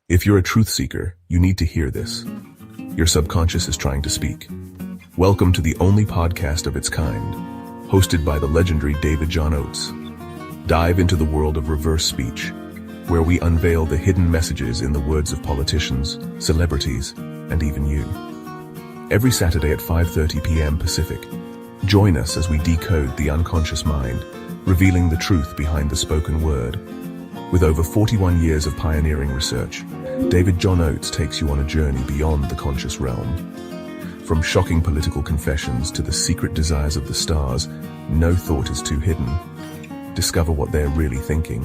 If you're a truth seeker, you need to hear this. Your subconscious is trying to speak. Welcome to the only podcast of its kind, hosted by the legendary David John Oates. Dive into the world of reverse speech, where we unveil the hidden messages in the words of politicians, celebrities, and even you. Every Saturday at 5:30 p.m. Pacific, join us as we decode the unconscious mind, revealing the truth behind the spoken word. With over 41 years of pioneering research, David John Oates takes you on a journey beyond the conscious realm. From shocking political confessions to the secret desires of the stars, no thought is too hidden. Discover what they're really thinking,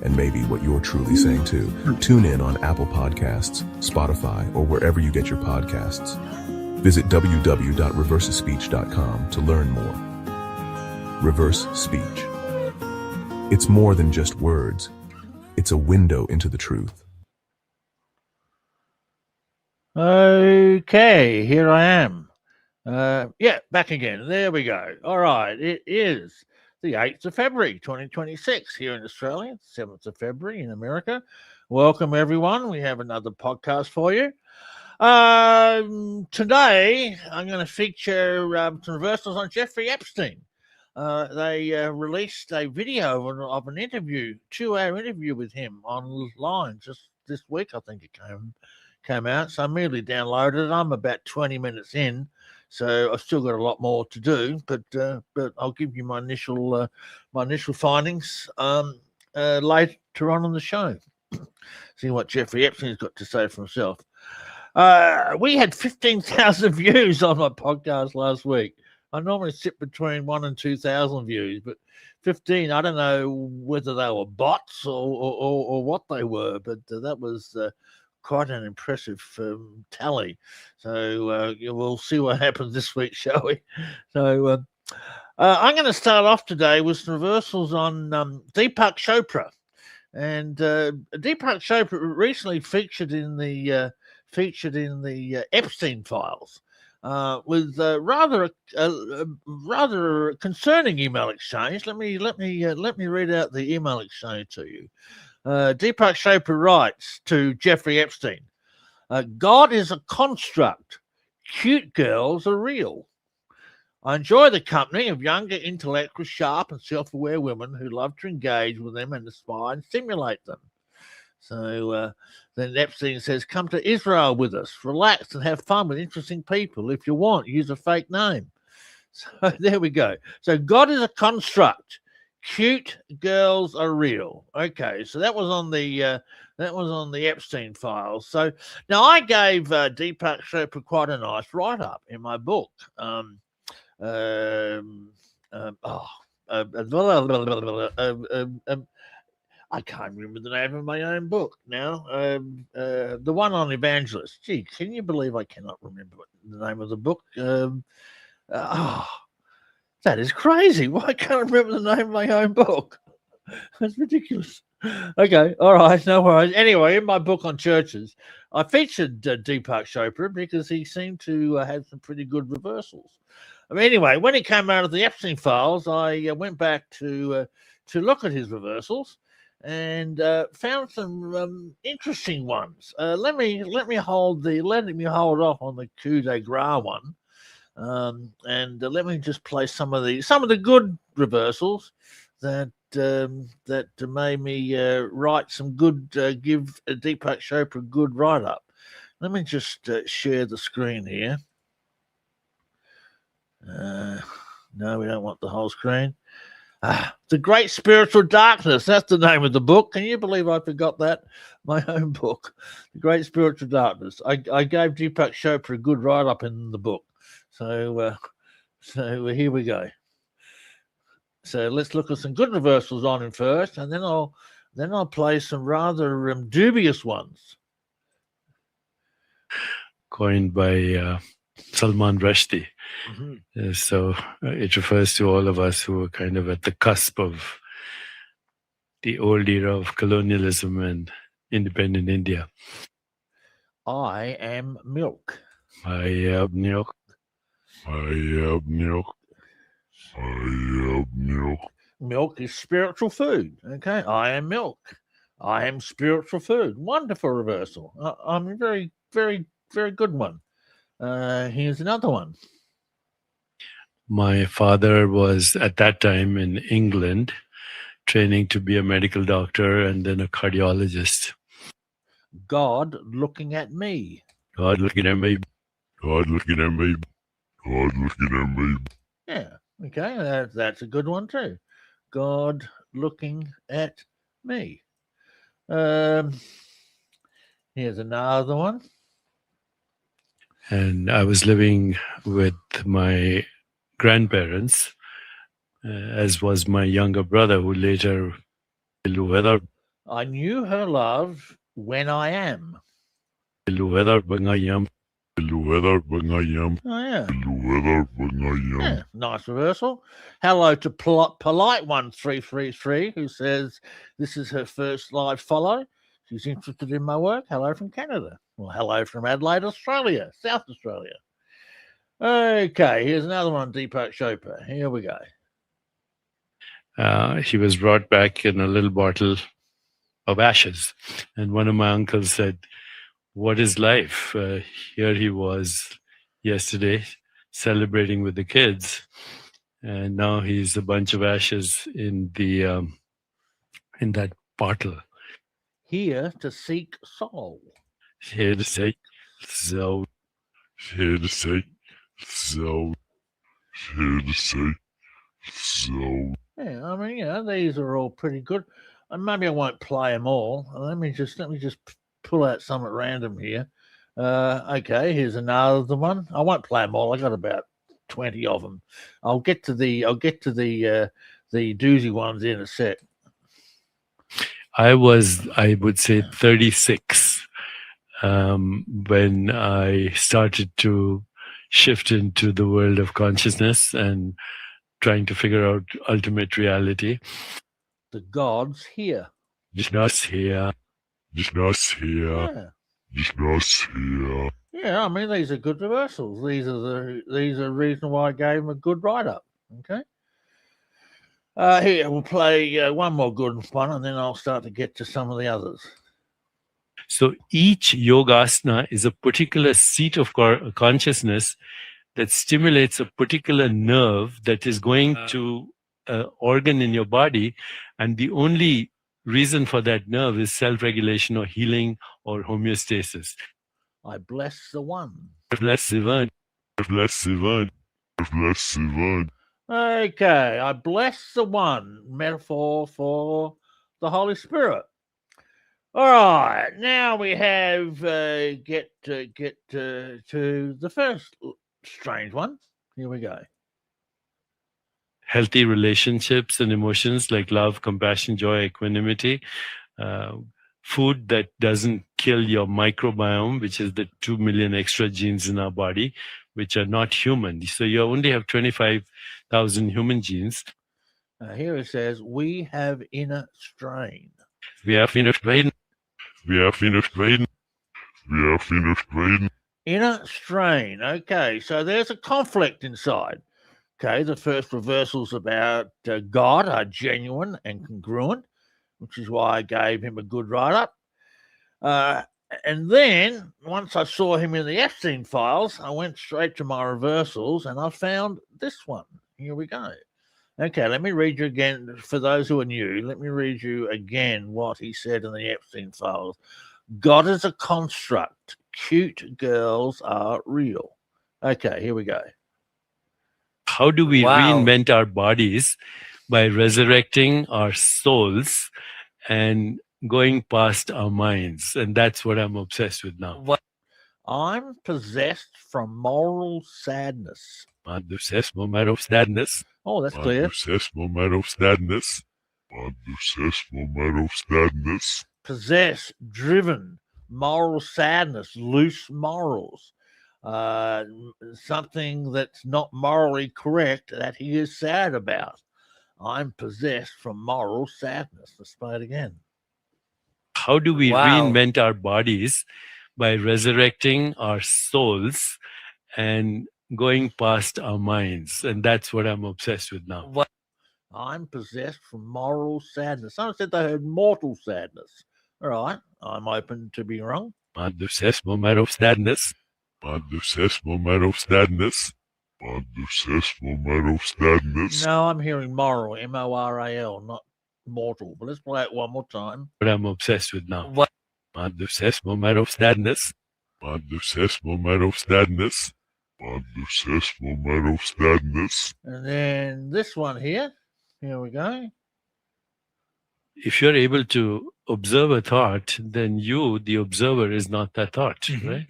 and maybe what you're truly saying too. Tune in on Apple Podcasts, Spotify, or wherever you get your podcasts. Visit www.reversespeech.com to learn more. Reverse speech. It's more than just words. It's a window into the truth. Okay, here I am. Back again. There we go. All right, it is the 8th of February, 2026 here in Australia, 7th of February in America. Welcome, everyone. We have another podcast for you. Today, I'm going to feature some reversals on Jeffrey Epstein. They released a video of an interview, 2-hour interview with him online just this week. I think it came out. So I immediately downloaded it. I'm about 20 minutes in, so I've still got a lot more to do. But I'll give you my initial findings later on the show. See what Jeffrey Epstein's got to say for himself. We had 15,000 views on my podcast last week. I normally sit between 1,000 and 2,000 views, but 15, I don't know whether they were bots or what they were, but that was quite an impressive tally. So we'll see what happens this week, shall we? So I'm going to start off today with some reversals on Deepak Chopra. And Deepak Chopra recently featured in the Epstein files. With rather concerning email exchange. Let me read out the email exchange to you. Deepak Chopra writes to Jeffrey Epstein, God is a construct. Cute girls are real. I enjoy the company of younger, intellectual, sharp and self-aware women who love to engage with them and aspire and stimulate them. So then Epstein says, come to Israel with us, relax and have fun with interesting people. If you want, use a fake name. So there we go. So God is a construct. Cute girls are real. Okay, so that was on the Epstein files. So now I gave Deepak Chopra quite a nice write-up in my book. I can't remember the name of my own book now. The one on evangelists. Gee, can you believe I cannot remember the name of the book? That is crazy. Why can't I remember the name of my own book? That's ridiculous. Okay, all right, no worries. Anyway, in my book on churches, I featured Deepak Chopra because he seemed to have some pretty good reversals. Anyway, when he came out of the Epstein files, I went back to look at his reversals and found some interesting ones. Let me hold off on the coup de grace one, and let me just play some of the good reversals that made me write some good, give Deepak Chopra a good write up. Let me just share the screen here. No, we don't want the whole screen. The Great Spiritual Darkness. That's the name of the book. Can you believe I forgot that? My own book, The Great Spiritual Darkness. I gave Deepak Chopra a good write-up in the book. So here we go. So let's look at some good reversals on him first, and then I'll play some rather dubious ones. Coined by Salman Rushdie. Mm-hmm. So it refers to all of us who are kind of at the cusp of the old era of colonialism and independent India. I am milk. I am milk. Milk is spiritual food. Okay, I am milk. I am spiritual food. Wonderful reversal. I'm a very, very, very good one. Here's another one. My father was at that time in England training to be a medical doctor and then a cardiologist. God looking at me. God looking at me. God looking at me. God looking at me. Yeah, okay, that's a good one too. God looking at me. Here's another one. And I was living with my grandparents, as was my younger brother, who later weather. I knew her love when I am. Weather when I am. Weather when I am. Oh, yeah. Weather when I am. Yeah, nice reversal. Hello to Polite 1333, who says this is her first live follow. She's interested in my work. Hello from Canada. Well, hello from Adelaide, Australia, South Australia. Okay, here's another one, Deepak Chopra. Here we go. He was brought back in a little bottle of ashes. And one of my uncles said, "What is life?" Here he was yesterday celebrating with the kids. And now he's a bunch of ashes in that bottle. Here to seek soul. Here to say so. Here to say so. Here to say so. Yeah, I mean, these are all pretty good. And maybe I won't play them all. Let me just pull out some at random here. Okay, here's another one. I won't play them all. I got about 20 of them. I'll get to the doozy ones in a sec. I would say 36 when I started to shift into the world of consciousness and trying to figure out ultimate reality. The gods here. Just us here. Just us here. Yeah. Just us here. Yeah, I mean these are good reversals. These are the reason why I gave them a good write up. Okay. Here we'll play one more good one, and then I'll start to get to some of the others. So each yogasana is a particular seat of consciousness that stimulates a particular nerve that is going to an organ in your body, and the only reason for that nerve is self-regulation or healing or homeostasis. I bless the one. Bless the one. Bless the one. Bless the one. Okay, I bless the one, metaphor for the Holy Spirit. All right, now we have get to the first strange one. Here we go. Healthy relationships and emotions like love, compassion, joy, equanimity. Food that doesn't kill your microbiome, which is the 2 million extra genes in our body, which are not human. So you only have 25,000 human genes. Here it says, we have inner strain. We have inner strain. We have inner strain. We have inner strain. Inner strain. Okay, so there's a conflict inside. Okay, the first reversals about God are genuine and congruent, which is why I gave him a good write-up. And then, once I saw him in the Epstein files, I went straight to my reversals and I found this one. Here we go. Okay, let me read you again. For those who are new, let me read you again what he said in the Epstein files. God is a construct. Cute girls are real. Okay, here we go. How do we reinvent our bodies? By resurrecting our souls and going past our minds. And that's what I'm obsessed with now. I'm possessed from moral sadness. I'm obsessed with moral sadness. Oh, that's clear. I'm obsessed with moral sadness. I'm obsessed with moral sadness. Possessed, driven, moral sadness, loose morals. Something that's not morally correct that he is sad about. I'm possessed from moral sadness. Let's play it again. How do we reinvent our bodies? By resurrecting our souls and going past our minds. And that's what I'm obsessed with now. I'm possessed from moral sadness. Someone said they heard mortal sadness. All right, I'm open to be wrong. Madhus's moment of sadness. Madhus's moment of sadness. Madhus's moment of sadness. No, I'm hearing moral, M-O-R-A-L, not mortal. But let's play it one more time. What I'm obsessed with now. What? Madhus's moment of sadness. Madhus's moment of sadness. Madhus's moment of sadness. And then this one here. Here we go. If you're able to observe a thought, then you, the observer, is not that thought, right?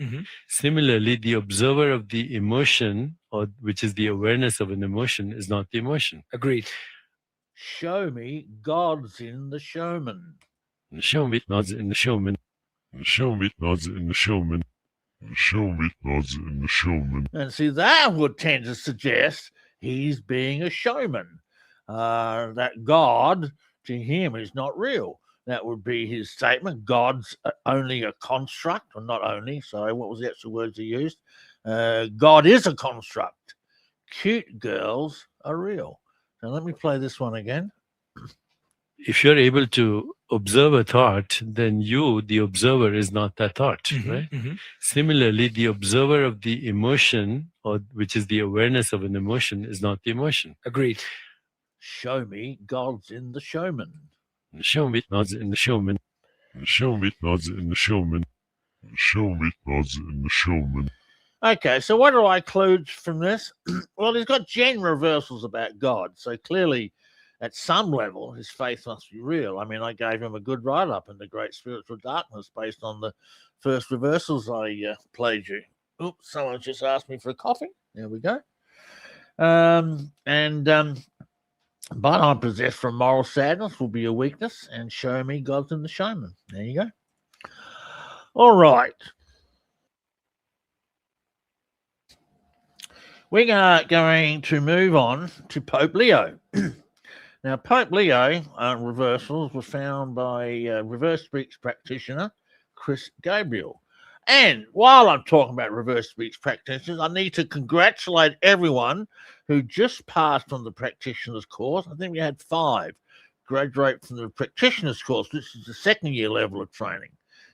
Similarly, the observer of the emotion, or which is the awareness of an emotion, is not the emotion. Agreed. Show me God's in the showman. Show me nods in the showman. Show me nods in the showman. Show me nods in the showman. And see, that would tend to suggest he's being a showman. That God, to him, is not real. That would be his statement. God's only a construct, or not only, sorry, what was the actual words he used? God is a construct. Cute girls are real. Now, let me play this one again. If you're able to observe a thought, then you, the observer, is not that thought, right? Similarly, the observer of the emotion, or which is the awareness of an emotion, is not the emotion. Agreed. Show me God's in the showman. Show me nods in the showman. Show me nods in the showman. Show me nods in the showman. Okay, so what do I conclude from this? Well, he's got gen reversals about God, so clearly, at some level, his faith must be real. I mean, I gave him a good write-up in The Great Spiritual Darkness based on the first reversals I played you. Oops, someone just asked me for a coffee. There we go. But I'm possessed from moral sadness will be a weakness, and show me God's in the showman. There you go. All right. We are going to move on to Pope Leo. Now, Pope Leo reversals were found by reverse speech practitioner Chris Gabriel. And while I'm talking about reverse speech practitioners, I need to congratulate everyone who just passed on the practitioner's course. I think we had 5 graduate from the practitioner's course. This is the second year level of training.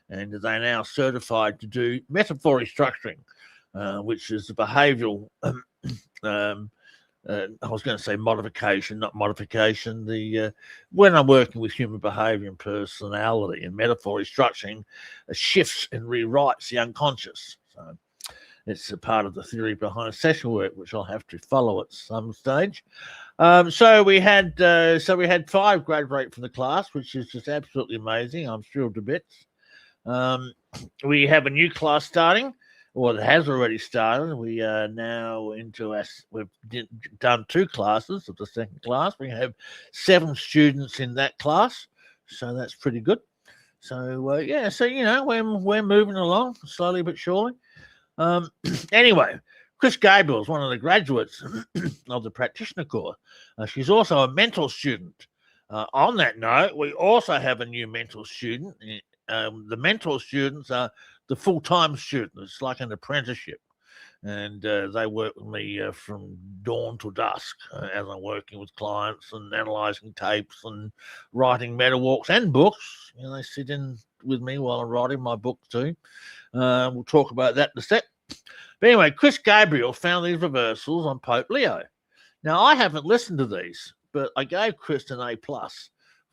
And they're now certified to do metaphor restructuring, which is the behavioral I was going to say modification, not modification. When I'm working with human behavior and personality and metaphor restructuring, shifts and rewrites the unconscious. So it's a part of the theory behind session work, which I'll have to follow at some stage. So we had 5 graduate from the class, which is just absolutely amazing. I'm thrilled to bits. We have a new class starting. Well, it has already started. We are now we've done 2 classes of the second class. We have 7 students in that class, so that's pretty good. So, we're moving along slowly but surely. Anyway, Chris Gabriel is one of the graduates of the practitioner course. She's also a mentor student. On that note, we also have a new mentor student. The mentor students are the full-time students. It's like an apprenticeship. And they work with me from dawn to dusk as I'm working with clients and analysing tapes and writing meta walks and books. They sit in with me while I'm writing my book too. We'll talk about that in a sec. But anyway, Chris Gabriel found these reversals on Pope Leo. Now, I haven't listened to these, but I gave Chris an A+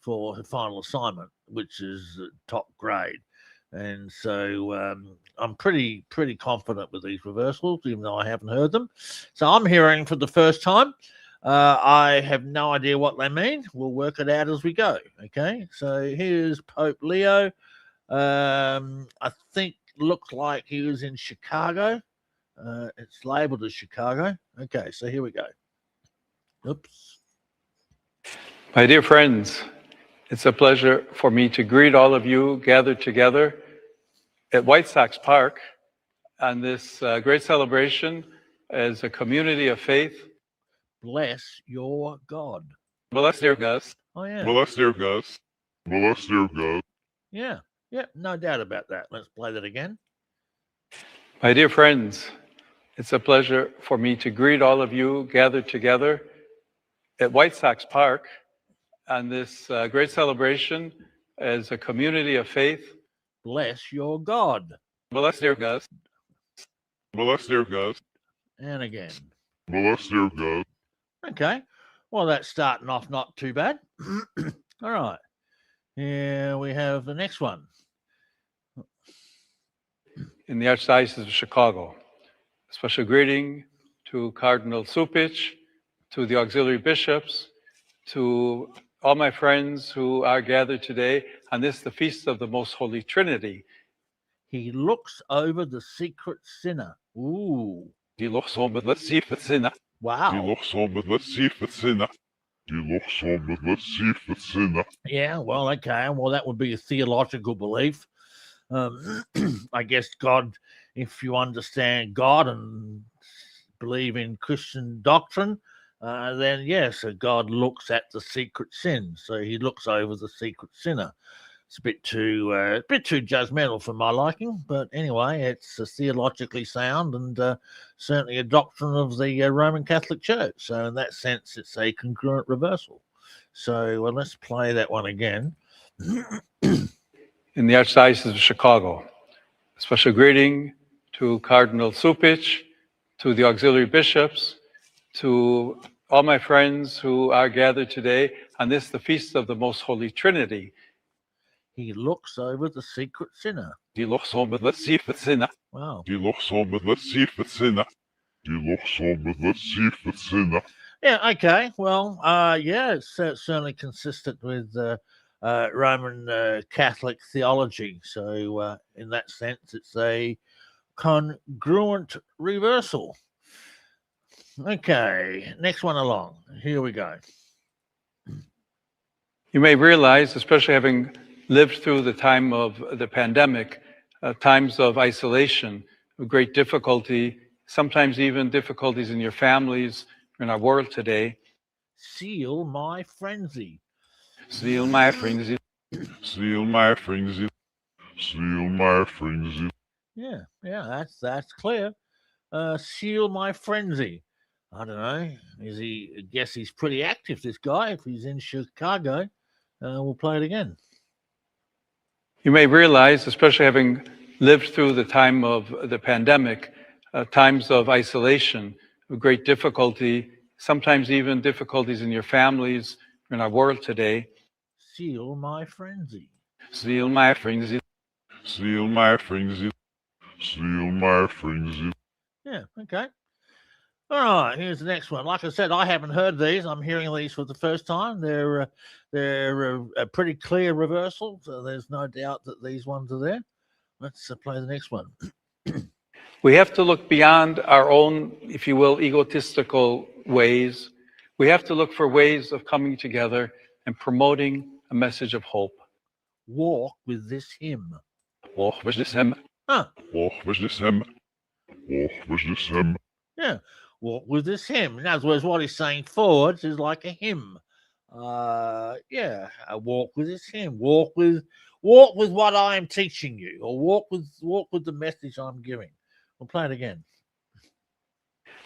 for her final assignment, which is top grade. And so I'm pretty confident with these reversals, even though I haven't heard them. So I'm hearing for the first time. I have no idea what they mean. We'll work it out as we go. Okay, so here's Pope Leo. I think looks like he was in Chicago. It's labeled as Chicago. Okay, so here we go. Oops. My dear friends, it's a pleasure for me to greet all of you gathered together at White Sox Park on this great celebration as a community of faith. Bless your God. Bless dear Gus. Oh, yeah. Bless dear Gus. Bless dear Gus. Yeah, no doubt about that. Let's play that again. My dear friends, it's a pleasure for me to greet all of you gathered together at White Sox Park on this great celebration as a community of faith. Bless your God. Bless their God. Bless their God. And again. Bless their God. Okay. Well, that's starting off not too bad. All right. Here we have the next one. In the Archdiocese of Chicago. A special greeting to Cardinal Supich, to the auxiliary bishops, to all my friends who are gathered today on this, the Feast of the Most Holy Trinity. He looks over the secret sinner. Ooh. Die looks over the secret sinner. Wow. Die looks over the secret sinner. Die looks over the secret sinner. Yeah, well, okay. Well, that would be a theological belief. I guess God, if you understand God and believe in Christian doctrine, then yes, God looks at the secret sin. So he looks over the secret sinner. It's a bit too judgmental for my liking, but anyway, it's theologically sound and certainly a doctrine of the Roman Catholic Church. So in that sense, it's a congruent reversal. So let's play that one again. In the Archdiocese of Chicago. A special greeting to Cardinal Supich, to the auxiliary bishops, to all my friends who are gathered today on this, the Feast of the Most Holy Trinity. He looks over the secret sinner. Die looks over the secret sinner. Wow. Die looks over the secret sinner. Die looks over the secret sinner. Yeah, okay. Well, yeah, it's certainly consistent with Roman Catholic theology. So in that sense, it's a congruent reversal. Okay, next one along. Here we go. You may realize, especially having lived through the time of the pandemic, times of isolation, of great difficulty, sometimes even difficulties in your families, in our world today. Seal my frenzy. Seal my frenzy. Seal my frenzy. Seal my frenzy. Yeah, that's clear. Seal my frenzy. I don't know. I guess he's pretty active, this guy, if he's in Chicago. We'll play it again. You may realize, especially having lived through the time of the pandemic, times of isolation, of great difficulty, sometimes even difficulties in your families, in our world today. Seal my frenzy. Seal my frenzy. Seal my frenzy. Seal my frenzy. Yeah, okay. All right, here's the next one. Like I said, I haven't heard these. I'm hearing these for the first time. They're a pretty clear reversal, so there's no doubt that these ones are there. Let's play the next one. We have to look beyond our own, if you will, egotistical ways. We have to look for ways of coming together and promoting a message of hope. Walk with this hymn. Walk with this hymn. Huh. Walk with this hymn. Walk with this hymn. Yeah, walk with this hymn. In other words, what he's saying forwards is like a hymn. Yeah, walk with this hymn. Walk with what I am teaching you, or walk with the message I'm giving. We'll play it again.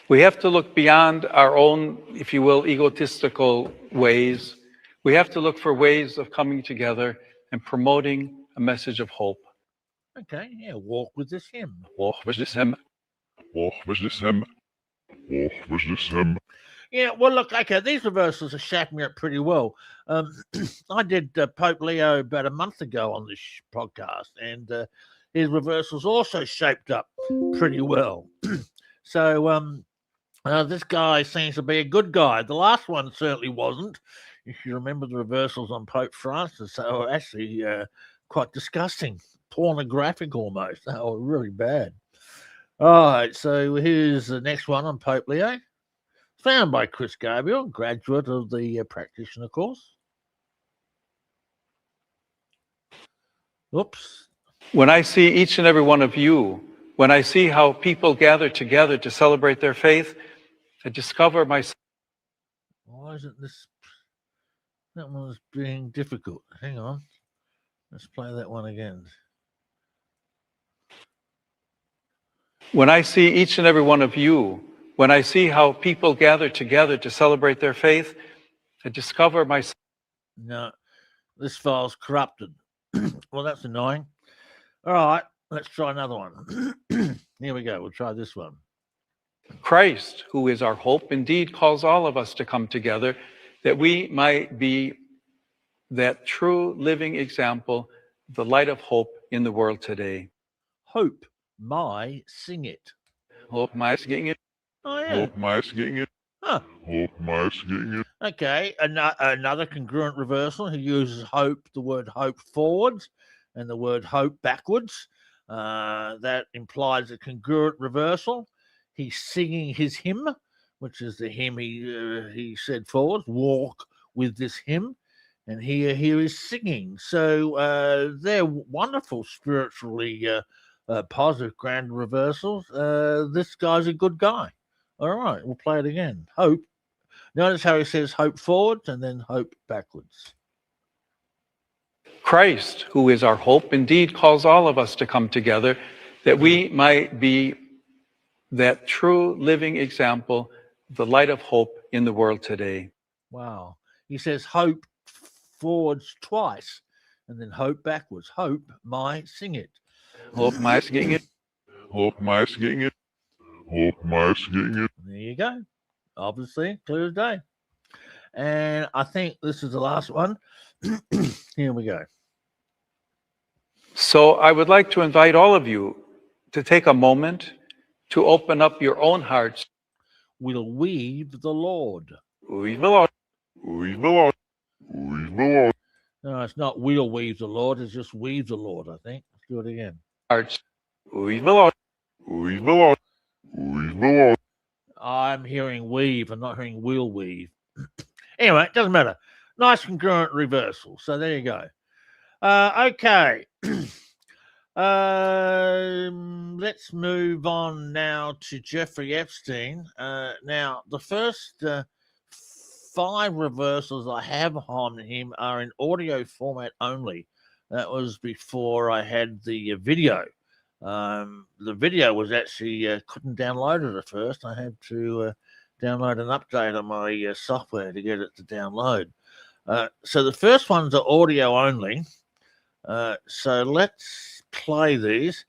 We have to look beyond our own, if you will, egotistical ways. We have to look for ways of coming together and promoting a message of hope. Okay, yeah, walk with this hymn. Walk with this hymn. Walk with this hymn. Walk with this hymn. Yeah, well, look, okay, these reversals are shaping up pretty well. I did Pope Leo about a month ago on this podcast, and his reversals also shaped up pretty well. So this guy seems to be a good guy. The last one certainly wasn't. If you remember the reversals on Pope Francis, they were actually quite disgusting, pornographic almost. They were really bad. All right, so here's the next one on Pope Leo. Found by Chris Gabriel, graduate of the practitioner course. Oops. When I see each and every one of you, when I see how people gather together to celebrate their faith, I discover myself. Why isn't that one's being difficult? Hang on. Let's play that one again. When I see each and every one of you, when I see how people gather together to celebrate their faith, I discover myself. No, This file's corrupted. Well, that's annoying. All right, let's try another one. Here we go. We'll try this one. Christ, who is our hope, indeed calls all of us to come together that we might be that true living example, the light of hope in the world today. Hope, my, sing it. Hope my singing it. Oh, yeah. Hope my singing it. Huh. Hope my singing it. Okay, another congruent reversal. He uses hope, the word hope forwards and the word hope backwards. That implies a congruent reversal. He's singing his hymn, which is the hymn he said forward, walk with this hymn. And here is singing. So they're wonderful spiritually positive grand reversals. This guy's a good guy. All right, we'll play it again. Hope. Notice how he says hope forwards and then hope backwards. Christ, who is our hope, indeed calls all of us to come together that we might be that true living example, the light of hope in the world today. Wow. He says hope forwards twice and then hope backwards. Hope, my, sing it. Hope my singing it. Hope my singing it. Hope my singing it. There you go. Obviously, clear as day. And I think this is the last one. Here we go. So I would like to invite all of you to take a moment to open up your own hearts. We'll weave the Lord. Weave the Lord. Weave the Lord. Weave the Lord. No, it's not we'll weave the Lord. It's just weave the Lord, I think. Let's do it again. Hearts. Weave the Lord. Weave the Lord. Weave the Lord. I'm hearing weave. I'm not hearing we'll weave. Anyway, it doesn't matter. Nice congruent reversal. So there you go. Okay. Let's move on now to Jeffrey Epstein. Now, the first 5 reversals I have on him are in audio format only. That was before I had the video. The video was actually couldn't download it at first. I had to download an update on my software to get it to download. So the first ones are audio only. So let's play these.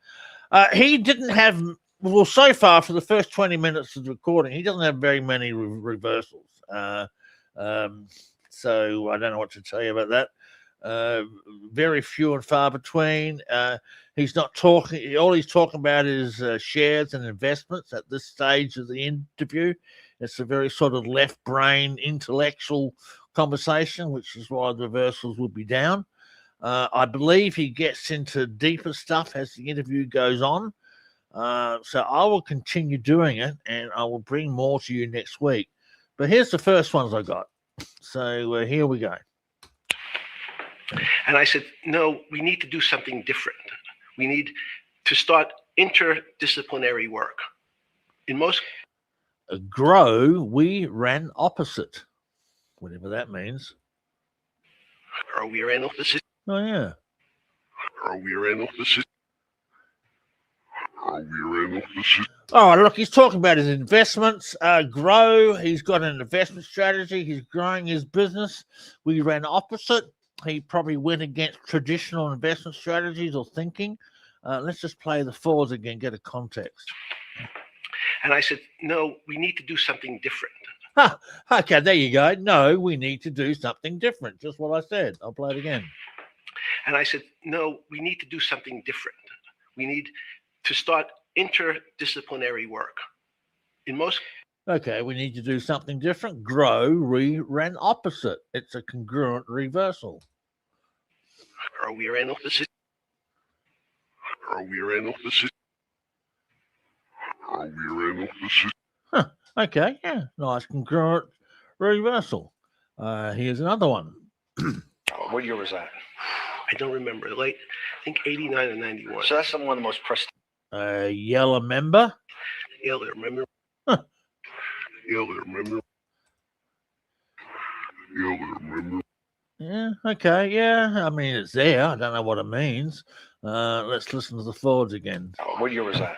He didn't have, well, so far for the first 20 minutes of the recording, he doesn't have very many reversals. So I don't know what to tell you about that. Very few and far between. He's not talking, all he's talking about is shares and investments at this stage of the interview. It's a very sort of left brain intellectual conversation, which is why the reversals will be down. I believe he gets into deeper stuff as the interview goes on. So I will continue doing it and I will bring more to you next week. But here's the first ones I got. So here we go. And I said, no, we need to do something different. We need to start interdisciplinary work. In most Grow, we ran opposite, whatever that means. or we ran opposite. Oh, yeah. Or we ran opposite. Or we ran opposite. Oh, look, he's talking about his investments. Grow, he's got an investment strategy. He's growing his business. We ran opposite. He probably went against traditional investment strategies or thinking. Let's just play the forwards again, get a context. And I said, no, we need to do something different. Okay, there you go. No, we need to do something different. Just what I said. I'll play it again. And I said, no, we need to do something different. We need to start interdisciplinary work. In most Okay, we need to do something different. Grow, we ran opposite. It's a congruent reversal. or we ran opposite. Or we ran opposite. Or we ran opposite. Okay, yeah, nice congruent reversal. Here's another one. What year was that? I don't remember. Like, I think 89 or 91. So that's one of the most prestigious. Yellow member. Yeah, I remember. Yeah, I remember. Yeah, I remember. Yeah, okay, yeah. I mean, it's there. I don't know what it means. Let's listen to the forwards again. What year was that?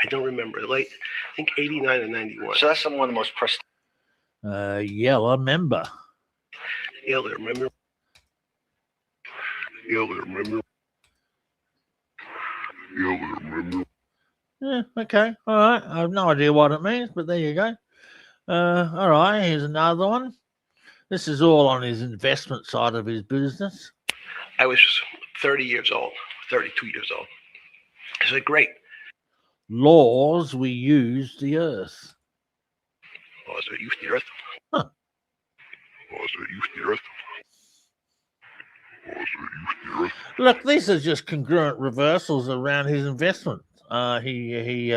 I don't remember. Like, I think 89 or 91. So that's one of the most prestigious. Yellow member. Yeah, I remember. Yeah, okay. All right. I have no idea what it means, but there you go. All right. Here's another one. This is all on his investment side of his business. I was 30 years old, 32 years old. I said, great. Laws we use the earth. Laws that use the earth. Huh. Laws that use the earth. Laws that use the earth. Look, these are just congruent reversals around his investment. He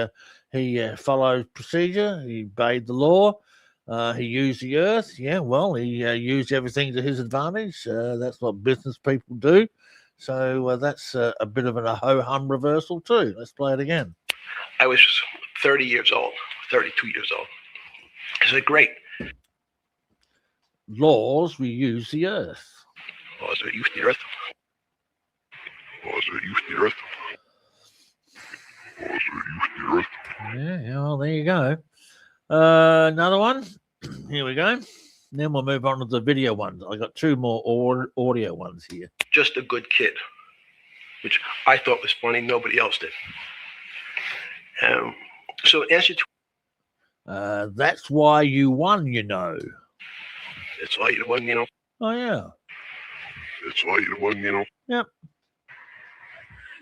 followed procedure. He obeyed the law. He used the earth. Yeah, well, he used everything to his advantage. That's what business people do. So that's a bit of a ho-hum reversal too. Let's play it again. I was 30 years old, 32 years old. I said, great. Laws we use the earth. Laws that use the earth. Laws that use the earth. Laws that use the earth. Yeah, well, there you go. Another one. Here we go. Then we'll move on to the video ones. I got two more audio ones here. Just a good kid, which I thought was funny. Nobody else did. So answer to That's why you won, you know. it's why you won, you know. Oh, yeah. It's why you won, you know. Yep.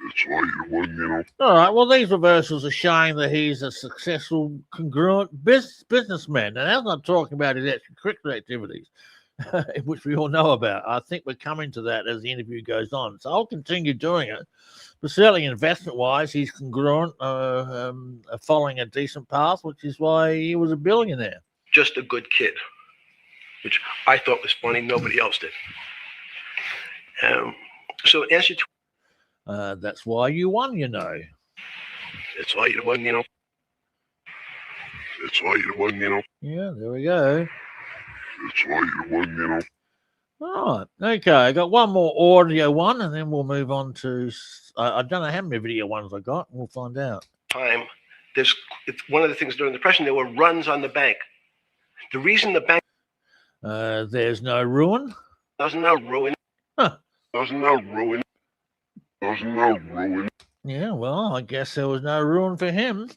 It's why you won, you know. All right. Well, these reversals are showing that he's a successful, congruent businessman. And I'm not talking about his extracurricular activities, which we all know about. I think we're coming to that as the interview goes on. So I'll continue doing it. But certainly investment-wise, he's congruent, following a decent path, which is why he was a billionaire. Just a good kid, which I thought was funny. Nobody else did. So answer to That's why you won, you know. it's why you won, you know. It's why you won, you know. Yeah, there we go. It's why you won, you know. All right. Okay, I got one more audio one, and then we'll move on to. I don't know how many video ones I got. We'll find out. Time. It's one of the things during the Depression. There were runs on the bank. The reason the bank There's no ruin. doesn't now ruin. Huh. Doesn't now ruin. Doesn't now ruin. Yeah, well, I guess there was no ruin for him.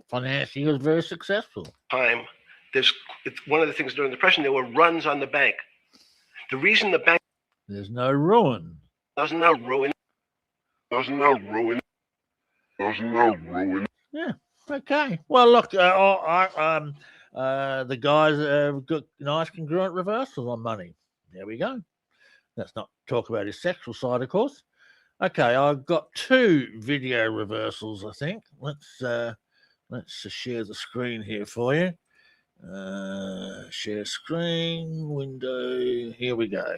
Financially, he was very successful. Time. It's one of the things during the Depression. There were runs on the bank. The reason the bank There's no ruin. doesn't now ruin. Doesn't now ruin. Doesn't now ruin. Yeah. Okay. Well, look, the guys have got nice congruent reversals on money. There we go. Let's not talk about his sexual side, of course. Okay, I've got two video reversals, I think. Let's share the screen here for you. Share screen, window. Here we go.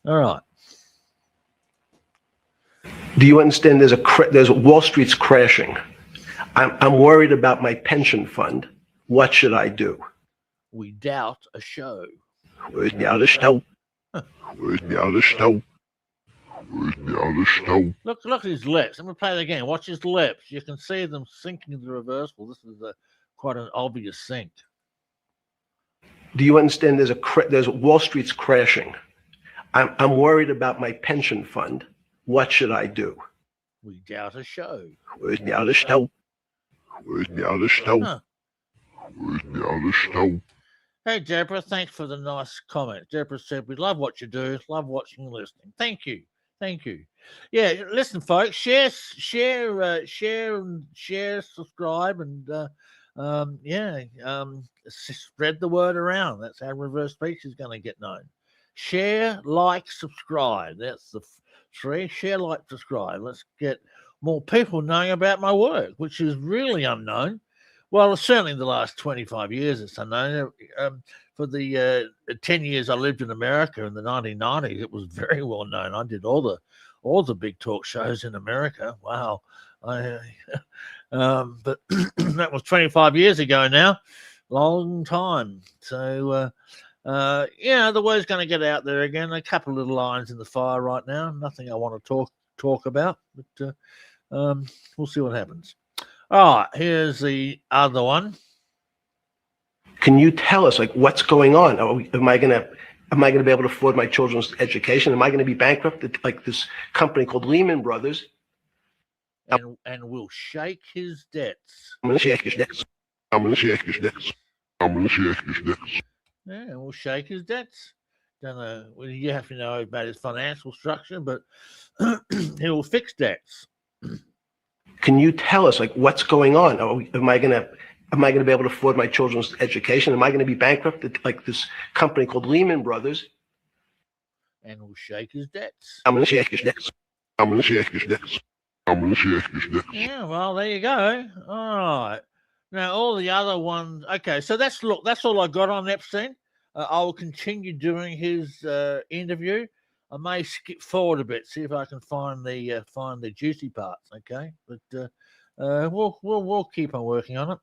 All right. Do you understand? There's Wall Street's crashing. I'm worried about my pension fund. What should I do? We doubt a show. Where's the other show? Where's the other show? Where's the other show? Look at his lips. I'm going to play it again. Watch his lips. You can see them sinking in the reversal. This is quite an obvious sink. Do you understand? There's Wall Street's crashing. I'm worried about my pension fund. What should I do? We doubt a show. Where's the other show? Where's the other show? Huh. Where's the other show? Hey, Deborah, thanks for the nice comment. Deborah said, we love what you do, love watching and listening. Thank you. Thank you. Yeah, listen, folks, share, subscribe, and spread the word around. That's how reverse speech is going to get known. Share, like, subscribe. That's the three. Share, like, subscribe. Let's get more people knowing about my work, which is really unknown. Well, certainly in the last 25 years, it's unknown. For the 10 years I lived in America in the 1990s, it was very well known. I did all the big talk shows in America. Wow. But that was 25 years ago now. Long time. So, the word's going to get out there again. A couple of little lines in the fire right now. Nothing I want to talk about, but we'll see what happens. All right, here's the other one. Can you tell us, what's going on? Am I going to Am I going to be able to afford my children's education? Am I going to be bankrupt like this company called Lehman Brothers? And will shake his debts. I'm going to shake his debts. I'm gonna shake his debts. I'm gonna shake his debts. Yeah, and will shake his debts. Don't know. Well, you have to know about his financial structure, but he will fix debts. Can you tell us like what's going on? Am I going to be able to afford my children's education? Am I going to be bankrupt like this company called Lehman Brothers? And will shake his debts. I'm going to shake his debts. I'm gonna shake his debts. I'm gonna shake his debts. Yeah, well, there you go. All right. Now, all the other ones. Okay, so that's all I got on Epstein. I will continue doing his interview. I may skip forward a bit, see if I can find the juicy parts. Okay, but we'll keep on working on it.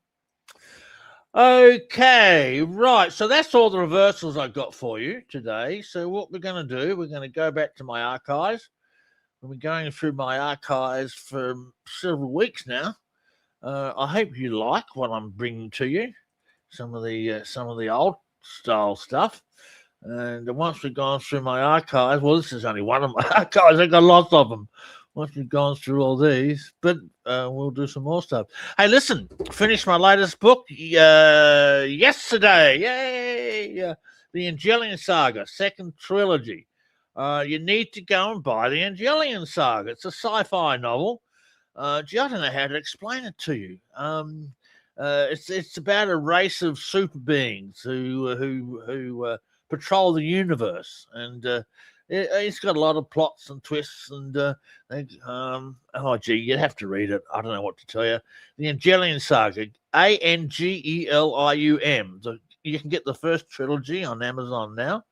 Okay, right. So that's all the reversals I got for you today. So what we're going to do, we're going to go back to my archives. We've been going through my archives for several weeks now. I hope you like what I'm bringing to you. Some of the old style stuff. And once we've gone through my archives, well, this is only one of my archives. I've got lots of them. Once we've gone through all these, but we'll do some more stuff. Hey, listen, finished my latest book yesterday. Yay! The Angelian Saga, second trilogy. You need to go and buy the Angelian Saga. It's a sci-fi novel. Gee, I don't know how to explain it to you. It's about a race of super beings who patrol the universe, and it's got a lot of plots and twists. And oh gee, you'd have to read it. I don't know what to tell you. The Angelian Saga, Angelium. You can get the first trilogy on Amazon now.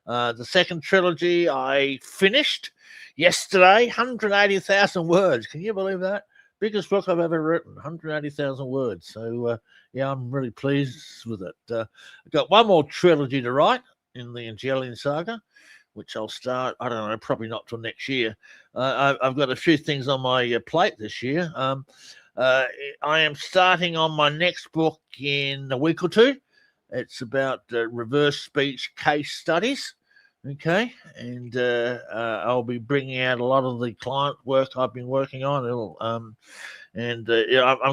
The second trilogy I finished yesterday, 180,000 words. Can you believe that? Biggest book I've ever written, 180,000 words. So, yeah, I'm really pleased with it. I've got one more trilogy to write in the Angelian Saga, which I'll start, I don't know, probably not till next year. I've got a few things on my plate this year. I am starting on my next book in a week or two. It's about reverse speech case studies. Okay, and I'll be bringing out a lot of the client work I've been working on. I'm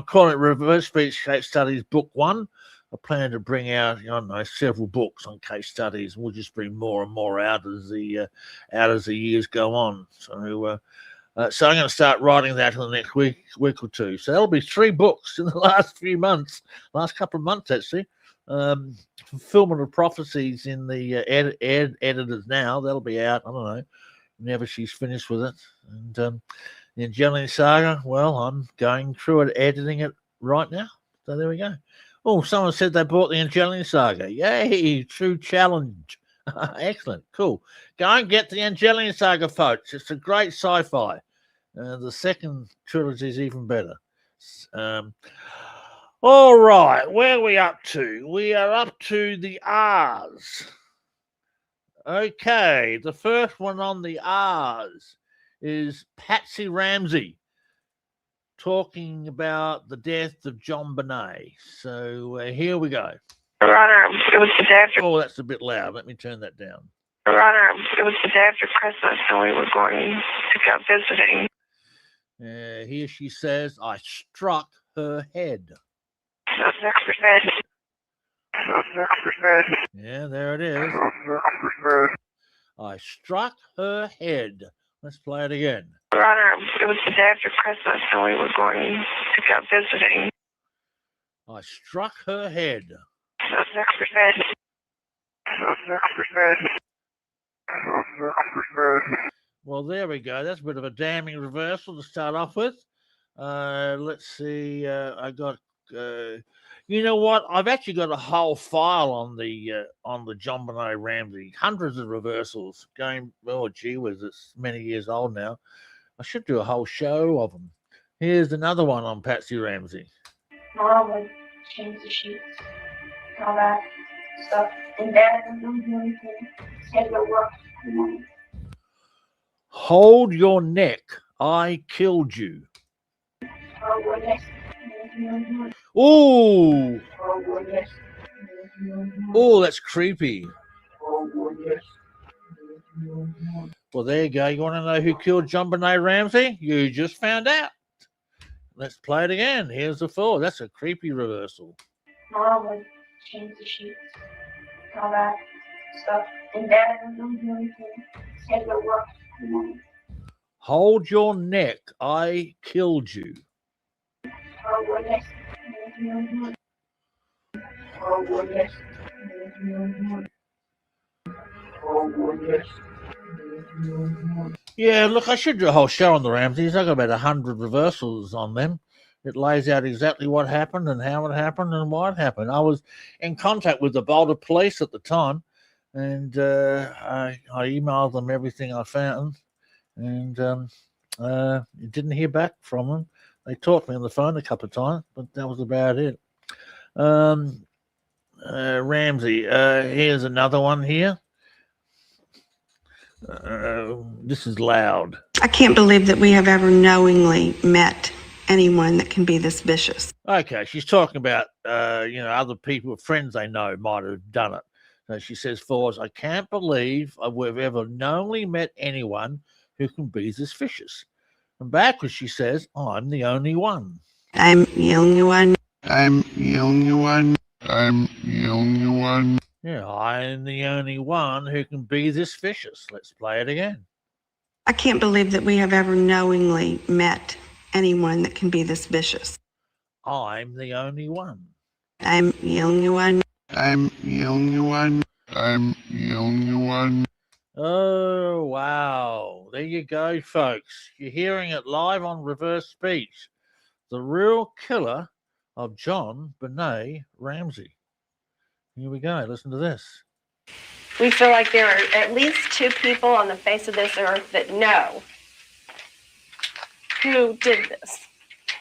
calling it Reverse Speech Case Studies Book 1. I plan to bring out, I don't know, several books on case studies, and we'll just bring more and more out as the years go on. So I'm going to start writing that in the next week or two. So that'll be 3 books in the last couple of months actually. Fulfillment of Prophecies in the editors now. That'll be out, I don't know, whenever she's finished with it. And the Angelian Saga, well, I'm going through it, editing it right now. So there we go. Oh, someone said they bought the Angelian Saga. Yay, true challenge. Excellent, cool. Go and get the Angelian Saga, folks. It's a great sci-fi. The second trilogy is even better. All right, where are we up to? We are up to the R's. Okay, the first one on the R's is Patsy Ramsey talking about the death of John Bonet. So here we go. Your Honor, it was the day after. Oh, that's a bit loud. Let me turn that down. Your Honor, it was the day after Christmas, and we were going to go visiting. Here she says, I struck her head. Yeah, there it is. I struck her head. Let's play it again. Your Honor, it was the day after Christmas, and we were going to go visiting. I struck her head. Well, there we go. That's a bit of a damning reversal to start off with. Let's see. I got. You know what? I've actually got a whole file on the John Bonet Ramsey. Hundreds of reversals. Going. Oh, gee whiz! It's many years old now. I should do a whole show of them. Here's another one on Patsy Ramsey. Mom would change the sheets and all that stuff. And Dad wouldn't do anything. He had to go work. Hold your neck. I killed you. Oh, yes. Ooh. Oh, yes. Oh, that's creepy. Well, there you go. You want to know who killed John Benet Ramsey? You just found out. Let's play it again. Here's the four. That's a creepy reversal. Mom would change the sheets and all that stuff. And Dad wouldn't do anything. He had to go work in the morning. Hold your neck. I killed you. Oh, goodness. Oh, goodness. Oh, goodness. Yeah, look, I should do a whole show on the Ramseys. I've got about 100 reversals on them. It lays out exactly what happened and how it happened and why it happened. I was in contact with the Boulder police at the time, and I emailed them everything I found, and didn't hear back from them. They talked to me on the phone a couple of times, but that was about it. Ramsey, here's another one here. This is loud. I can't believe that we have ever knowingly met anyone that can be this vicious. Okay, she's talking about other people, friends they know might have done it. So she says, "Fours, I can't believe we've ever knowingly met anyone who can be this vicious." And backwards, she says, "I'm the only one." I'm the only one. I'm the only one. I'm the only one. Yeah, I'm the only one who can be this vicious. Let's play it again. I can't believe that we have ever knowingly met anyone that can be this vicious. I'm the only one. I'm the only one. I'm the only one. I'm the only one. Oh, wow. There you go, folks. You're hearing it live on Reverse Speech. The real killer of John Benet Ramsey. Here we go. Listen to this. We feel like there are at least two people on the face of this earth that know who did this.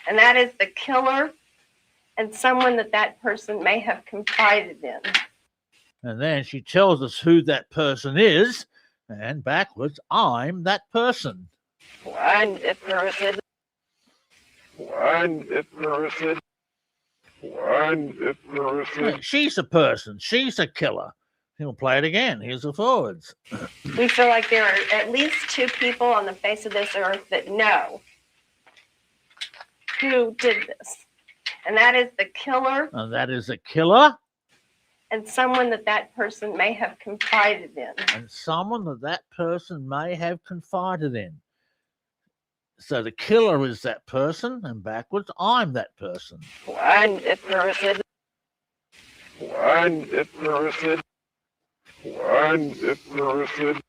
And that is the killer and someone that person may have confided in. And then she tells us who that person is. And backwards, I'm that person. One person. One person. One person. She's a person. She's a killer. He'll play it again. Here's the forwards. We feel like there are at least two people on the face of this earth that know who did this. And that is the killer. And that is a killer. And someone that person may have confided in. And someone that person may have confided in. So the killer is that person, and backwards, I'm that person. One person. One person. One person.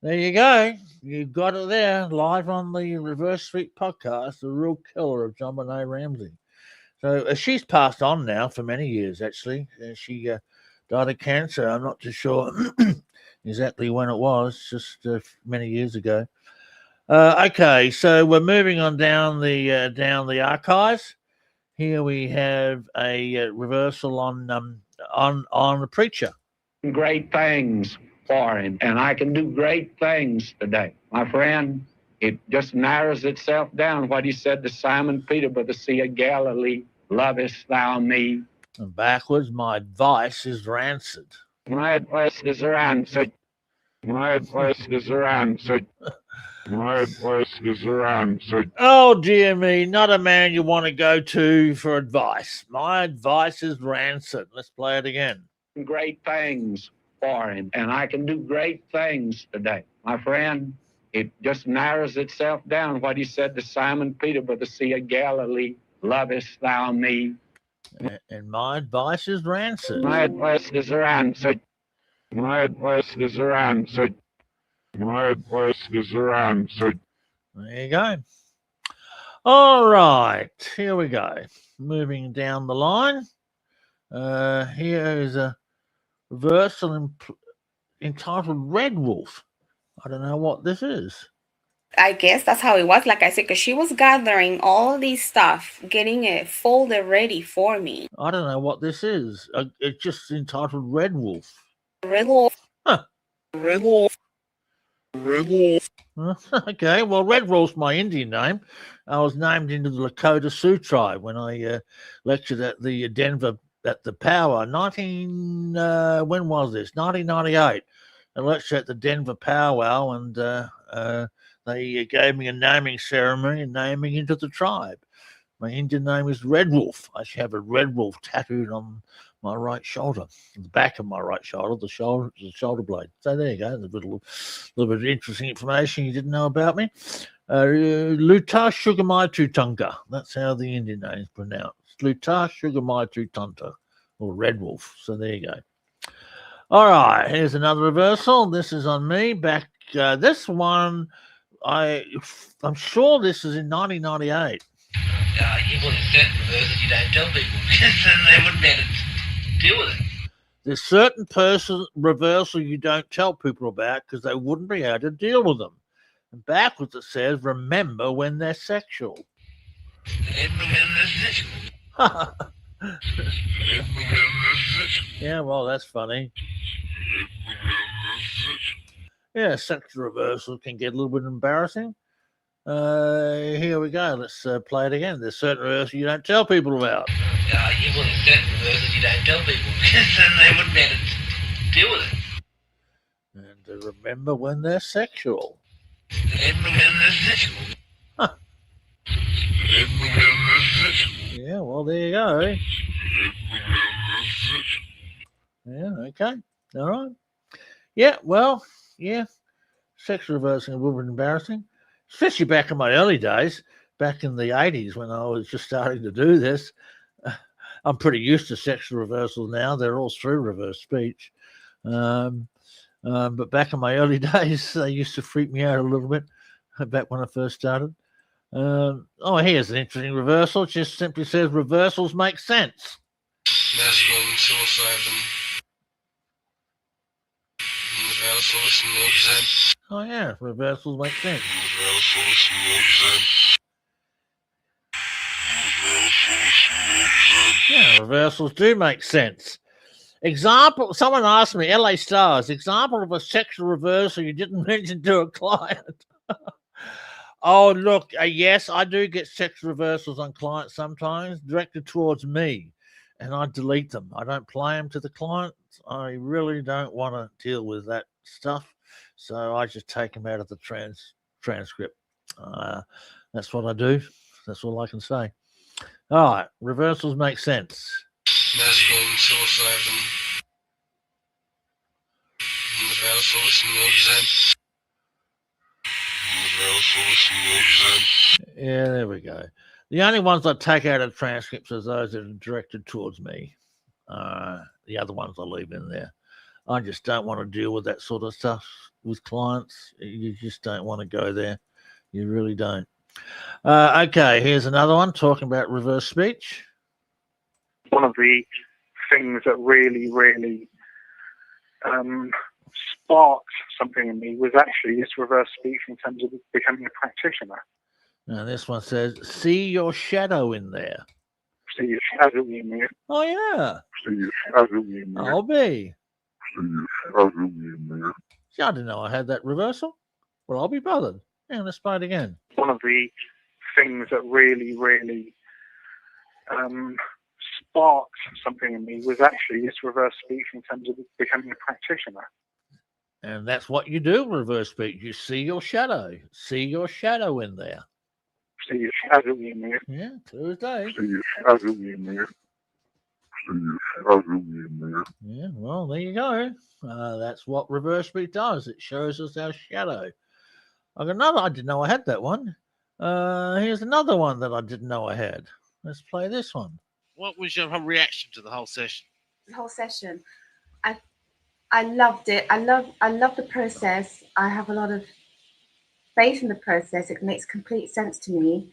There you go. You got it there, live on the Reverse Street podcast, the real killer of John Benet Ramsey. So she's passed on now for many years, actually. She died of cancer. I'm not too sure exactly when it was, just many years ago. Okay, so we're moving on down the archives. Here we have a reversal on the preacher. Great things for him, and I can do great things today. My friend, it just narrows itself down what he said to Simon Peter by the Sea of Galilee, lovest thou me? And backwards, my advice is rancid. My advice is rancid. My advice is rancid. My advice is rancid. Oh, dear me, not a man you want to go to for advice. My advice is rancid. Let's play it again. Great things for him, and I can do great things today. My friend, it just narrows itself down what he said to Simon Peter by the Sea of Galilee, lovest thou me? And my advice is rancid. My advice is rancid. My advice is rancid. My advice is rancid. There you go. All right, here we go. Moving down the line. Here is a reversal entitled Red Wolf. I don't know what this is. I guess that's how it was, like I said, because she was gathering all these stuff, getting it folded ready for me. I don't know what this is. It's just entitled Red Wolf. Red Wolf. Huh. Red Wolf. Red Wolf. Okay, well, Red Wolf's my Indian name. I was named into the Lakota Sioux tribe when I lectured at the Denver at the Power. When was this? 1998. lecture at the Denver powwow, and they gave me a naming ceremony and naming into the tribe. My Indian name is Red Wolf. I actually have a red wolf tattooed on my right shoulder, the back of my right shoulder, the shoulder blade. So there you go. There's a little bit of interesting information you didn't know about me. Luta Sugamaitu Tunga. That's how the Indian name is pronounced. Luta Sugamaitu Tunga, or Red Wolf. So there you go. All right, here's another reversal. This is on me. Back this one, I'm sure this is in 1998. You want certain reversals you don't tell people because then they wouldn't be able to deal with it. There's certain reversal you don't tell people about because they wouldn't be able to deal with them. And backwards it says, remember when they're sexual. Yeah, well, that's funny. Yeah, sexual reversal can get a little bit embarrassing. Here we go. Let's play it again. There's certain reversals you don't tell people about. You want certain reversals you don't tell people because then they wouldn't be able to deal with it. And remember when they're sexual. Yeah, well, there you go. Yeah, okay. All right. Yeah, well, yeah. Sex reversing a little bit embarrassing, especially back in my early days, back in the 80s when I was just starting to do this. I'm pretty used to sexual reversals now. They're all through reverse speech. But back in my early days, they used to freak me out a little bit back when I first started. Here's an interesting reversal. It just simply says reversals make sense. Masculine suicide reversals make sense. Oh, yeah, reversals make sense. Reversals make sense. Yeah, reversals do make sense. Example, someone asked me, LA Stars, example of a sexual reversal you didn't mention to a client. Oh, look, yes, I do get sexual reversals on clients sometimes directed towards me, and I delete them. I don't play them to the client. I really don't want to deal with that stuff, so I just take them out of the transcript. That's what I do. That's all I can say. All right, reversals make sense. Masculine suicide reversals make sense. Yeah, there we go. The only ones I take out of transcripts are those that are directed towards me. The other ones I leave in there. I just don't want to deal with that sort of stuff with clients. You just don't want to go there. You really don't. Okay, here's another one talking about reverse speech. One of the things that really, really sparked something in me was actually this reverse speech in terms of becoming a practitioner. Now this one says, see your shadow in there. See your shadow in there. Oh, yeah. See your shadow in there. I'll be. See your shadow in there. See, I didn't know I had that reversal. Well, I'll be bothered. Yeah, let's play it again. One of the things that really, really sparked something in me was actually this reverse speech in terms of becoming a practitioner. And that's what you do, reverse speech. You see your shadow. See your shadow in there. See your shadow in there. Yeah, clear as day. See your shadow in there. See your shadow in there. Yeah, well, there you go. That's what reverse speech does. It shows us our shadow. I got another. I didn't know I had that one. Here's another one that I didn't know I had. Let's play this one. What was your reaction to the whole session? The whole session, I loved it. I love the process. I have a lot of faith in the process. It makes complete sense to me.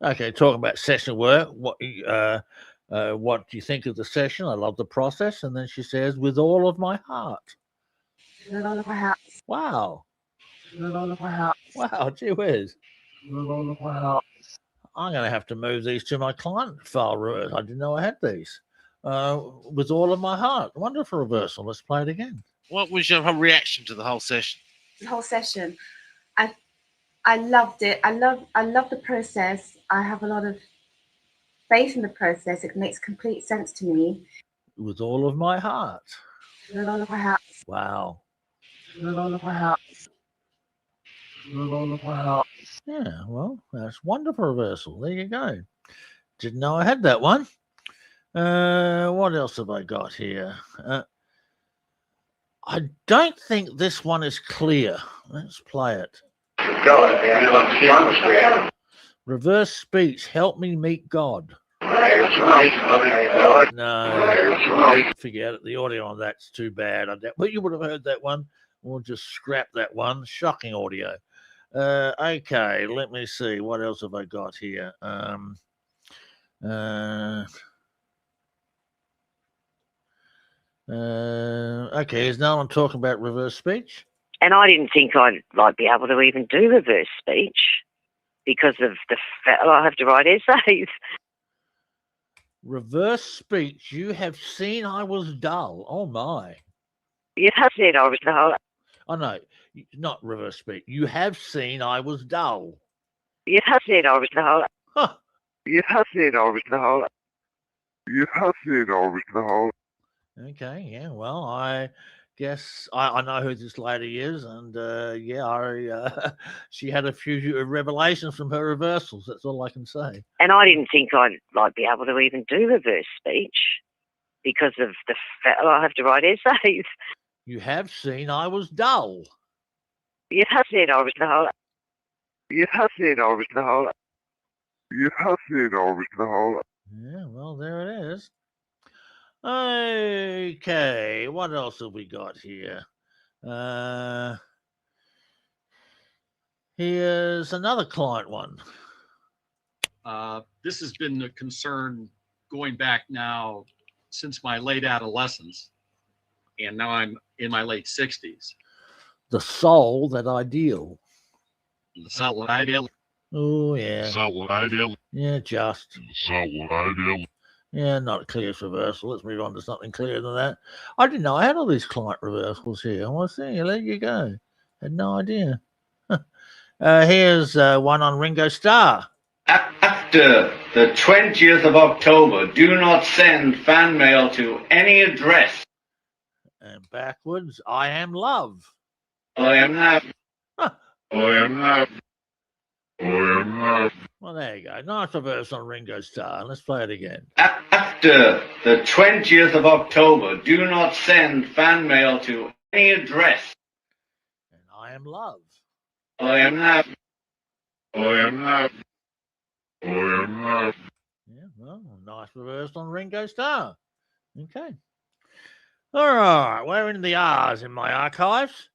Okay, talking about session work. What do you think of the session? I love the process. And then she says, with all of my heart. With all of my heart. Wow. With all of my heart. Wow, gee whiz. With all of my heart. I'm going to have to move these to my client file. I didn't know I had these. With all of my heart. Wonderful reversal. Let's play it again. What was your reaction to the whole session? The whole session, I loved it. I love the process. I have a lot of faith in the process. It makes complete sense to me. With all of my heart. With all of my heart. Wow. Yeah, well, that's wonderful reversal. There you go. Didn't know I had that one. What else have I got here? I don't think this one is clear. Let's play it. Reverse speech. Help me meet God. No, forget it. The audio on that's too bad. But you would have heard that one. We'll just scrap that one. Shocking audio. Okay, let me see. What else have I got here? Okay, is no one talking about reverse speech? And I didn't think I'd be able to even do reverse speech because of the fact I have to write essays. Reverse speech. You have seen I was dull. Oh my. You have said I was dull. Oh no, not reverse speech. You have seen I was dull. You have said I was dull. Huh. You have said I was dull. You have said I was dull. Okay, yeah. Well, I guess I know who this lady is, and she had a few revelations from her reversals. That's all I can say. And I didn't think I'd be able to even do reverse speech because of the fact I have to write essays. You have seen I was dull. You have said I was dull. You have said I was dull. You have said I was dull. Yeah, well, there it is. Okay, what else have we got here? Here's another client one. This has been a concern going back now since my late adolescence, and now I'm in my late 60s. The soul that ideal. The soul that ideal. Oh, yeah. The soul that ideal. Yeah, just. The soul that ideal. Yeah, not a clear reversal. Let's move on to something clearer than that. I didn't know I had all these client reversals here. Well, see, there you go. Had no idea. Here's one on Ringo Starr. After the 20th of October, do not send fan mail to any address. And backwards, I am love. I am happy. I am happy. I am happy. Well, there you go. Nice reverse on Ringo Starr. Let's play it again. After the 20th of October, do not send fan mail to any address. And I am love. I am happy. I am happy. I am happy. Yeah, well, nice reverse on Ringo Starr. Okay. All right, we're in the R's in my archives.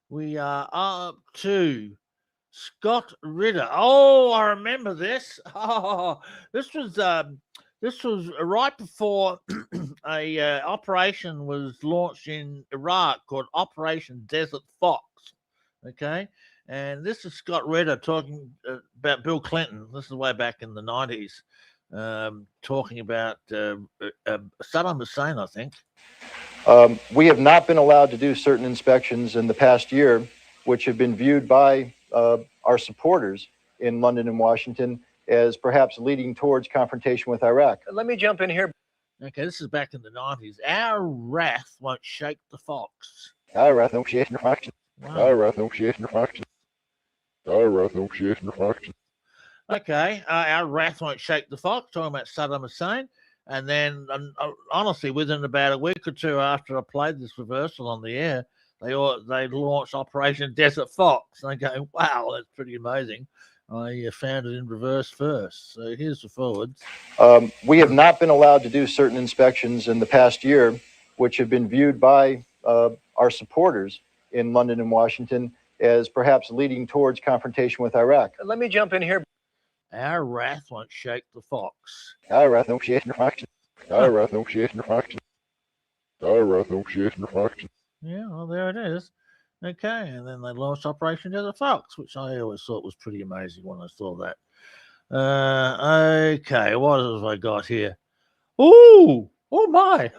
We are up to Scott Ritter. Oh, I remember this. Oh, this was right before a operation was launched in Iraq called Operation Desert Fox. Okay, and this is Scott Ritter talking about Bill Clinton. This is way back in the 90s, talking about Saddam Hussein, I think. We have not been allowed to do certain inspections in the past year, which have been viewed by our supporters in London and Washington as perhaps leading towards confrontation with Iraq. Let me jump in here. Okay, this is back in the 90s. Our wrath won't shake the fox. Our wrath won't shake the fox. Our wrath won't shake the fox. Our wrath won't shake the fox. Okay, our wrath won't shake the fox, talking about Saddam Hussein. And then, honestly, within about a week or two after I played this reversal on the air, they launched Operation Desert Fox. And I go, wow, that's pretty amazing. I found it in reverse first. So here's the forwards. We have not been allowed to do certain inspections in the past year, which have been viewed by our supporters in London and Washington as perhaps leading towards confrontation with Iraq. Let me jump in here. Our wrath won't shake the fox. Our wrath won't shake the fox. Our wrath won't shake the fox. Our wrath won't shake the fox. Yeah, well, there it is. Okay, and then they launched Operation Desert Fox, which I always thought was pretty amazing when I saw that. Okay, what have I got here? Ooh, oh my.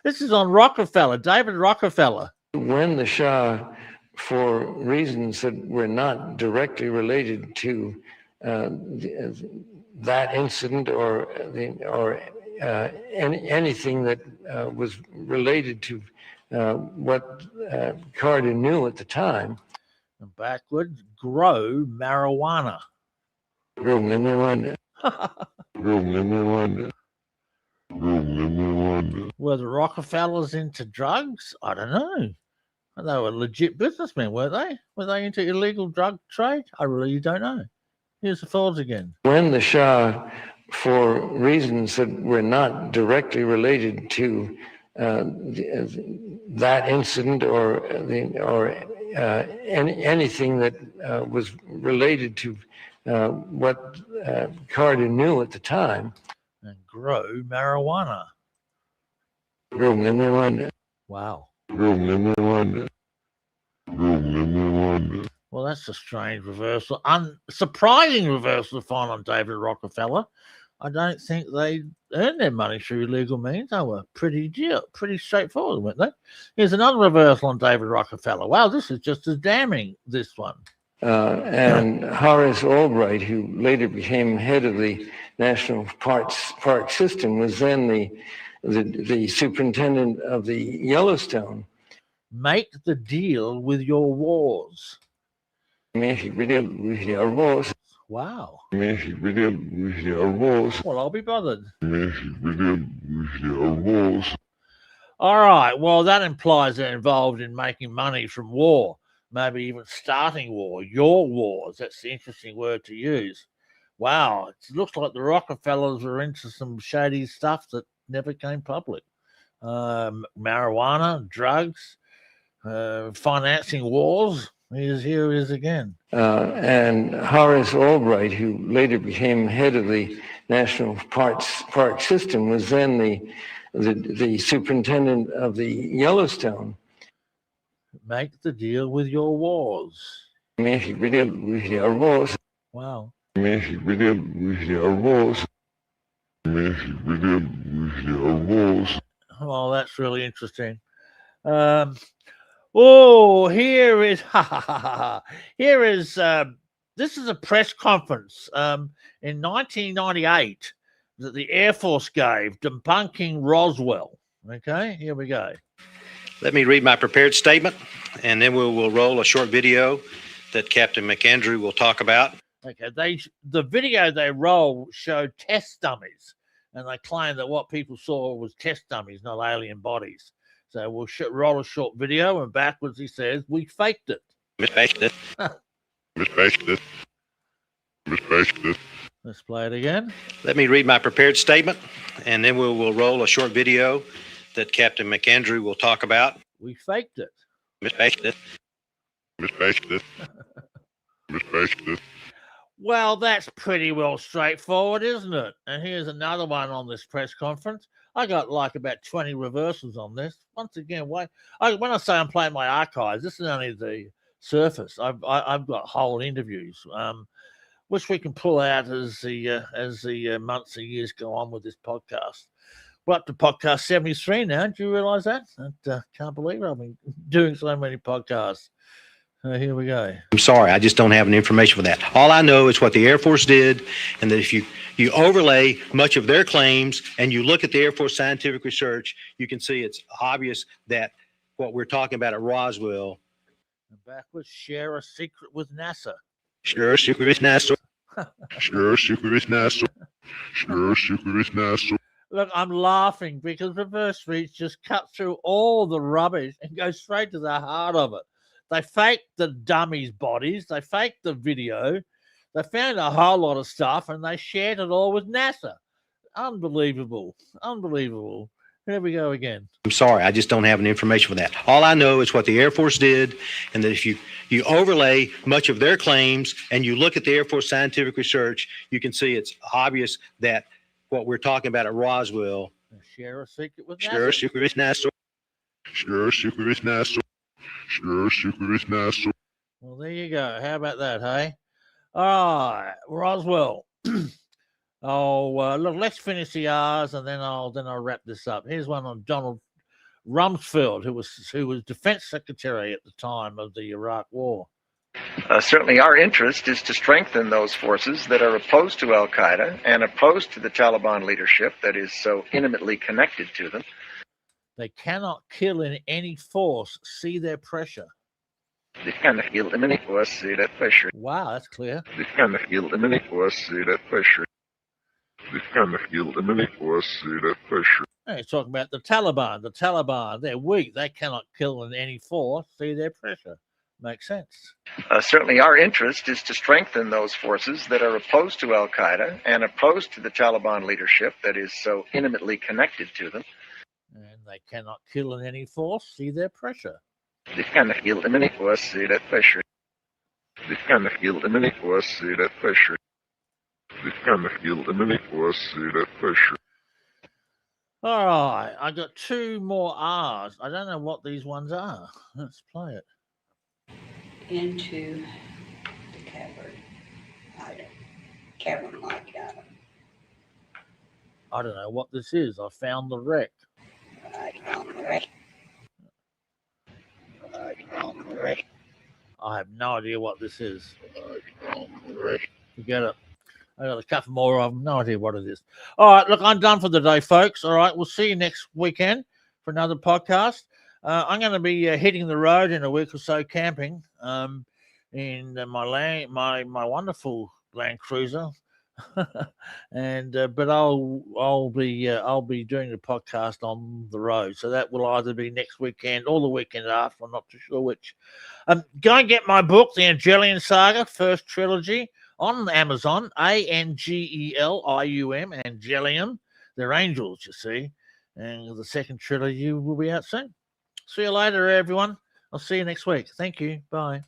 This is on Rockefeller, David Rockefeller. When the Shah, for reasons that were not directly related to that incident or anything that was related to what Carter knew at the time. And backwards, grow marijuana. Grow marijuana. Grow marijuana. Grow marijuana. Were the Rockefellers into drugs? I don't know. They were legit businessmen, weren't they? Were they into illegal drug trade? I really don't know. Here's the Fords again. When the Shah, for reasons that were not directly related to that incident or anything that was related to what Carter knew at the time. And grow marijuana. Grow marijuana. Wow. Grow marijuana. Grow marijuana. Well, that's a strange reversal. Surprising reversal to find on David Rockefeller. I don't think they earned their money through illegal means. They were pretty straightforward, weren't they? Here's another reversal on David Rockefeller. Wow, this is just as damning, this one. And Horace Albright, who later became head of the National Park System, was then the superintendent of the Yellowstone. Make the deal with your wars. Wow. Well, I'll be bothered. All right. Well, that implies they're involved in making money from war, maybe even starting war, your wars. That's the interesting word to use. Wow. It looks like the Rockefellers were into some shady stuff that never came public. Marijuana, drugs, financing wars. Here he is again. And Horace Albright, who later became head of the National Park System, was then the superintendent of the Yellowstone. Make the deal with your wars. Wow. Well, that's really interesting. Here is this is a press conference in 1998 that the Air Force gave debunking Roswell. Okay, here we go. Let me read my prepared statement, and then we will roll a short video that Captain McAndrew will talk about. Okay, the video they rolled showed test dummies, and they claimed that what people saw was test dummies, not alien bodies. So we'll roll a short video, and backwards he says, we faked it. Let's play it again. Let me read my prepared statement, and then we will roll a short video that Captain McAndrew will talk about. We faked it. Well, that's pretty well straightforward, isn't it? And here's another one on this press conference. I got like about 20 reversals on this. Once again, when I say I'm playing my archives, this is only the surface. I've got whole interviews, which we can pull out as the months and years go on with this podcast. We're up to podcast 73 now. Do you realise that? I can't believe it. I've been doing so many podcasts. Here we go. I'm sorry, I just don't have any information for that. All I know is what the Air Force did, and that if you overlay much of their claims and you look at the Air Force scientific research, you can see it's obvious that what we're talking about at Roswell. And backwards, share a secret with NASA. Share a secret with NASA. Share a secret with NASA. Share a secret with NASA. Look, I'm laughing because reverse reach just cuts through all the rubbish and goes straight to the heart of it. They faked the dummies' bodies. They faked the video. They found a whole lot of stuff and they shared it all with NASA. Unbelievable. Unbelievable. Here we go again. I'm sorry, I just don't have any information for that. All I know is what the Air Force did, and that if you overlay much of their claims and you look at the Air Force scientific research, you can see it's obvious that what we're talking about at Roswell. Share a secret with NASA. Share a secret with NASA. Share a secret with NASA. Share a secret with NASA. Well, there you go. How about that, hey? All right, Roswell. Look, let's finish the R's and then I'll wrap this up. Here's one on Donald Rumsfeld, who was Defense Secretary at the time of the Iraq War. Certainly our interest is to strengthen those forces that are opposed to al-Qaeda and opposed to the Taliban leadership that is so intimately connected to them. They cannot kill in any force. See their pressure. They cannot kill in any force. See that pressure. Wow, that's clear. They cannot kill in any force. See that pressure. They cannot kill in any force. See that pressure. Hey, he's talking about the Taliban. The Taliban, they're weak. They cannot kill in any force. See their pressure. Makes sense. Certainly our interest is to strengthen those forces that are opposed to Al-Qaeda and opposed to the Taliban leadership that is so intimately connected to them. And they cannot kill in any force. See their pressure. They cannot kill in any force. See that pressure. They cannot kill in any force. See that pressure. They cannot kill in any force. See that pressure. All right, I got 2 more R's. I don't know what these ones are. Let's play it. Into the cavern. Cavern-like item. I don't know what this is. I found the wreck. I found the wreck. I found the wreck. I have no idea what this is. Forget it. I got a couple more of them. No idea what it is. All right, look, I'm done for the day, folks. All right, we'll see you next weekend for another podcast. I'm going to be hitting the road in a week or so, camping in my wonderful Land Cruiser, and but I'll be doing the podcast on the road. So that will either be next weekend or the weekend after. I'm not too sure which. Go and get my book, The Angelian Saga, first trilogy, on Amazon. Angelium, Angelium. They're angels, you see. And the second trilogy will be out soon. See you later, everyone. I'll see you next week. Thank you. Bye.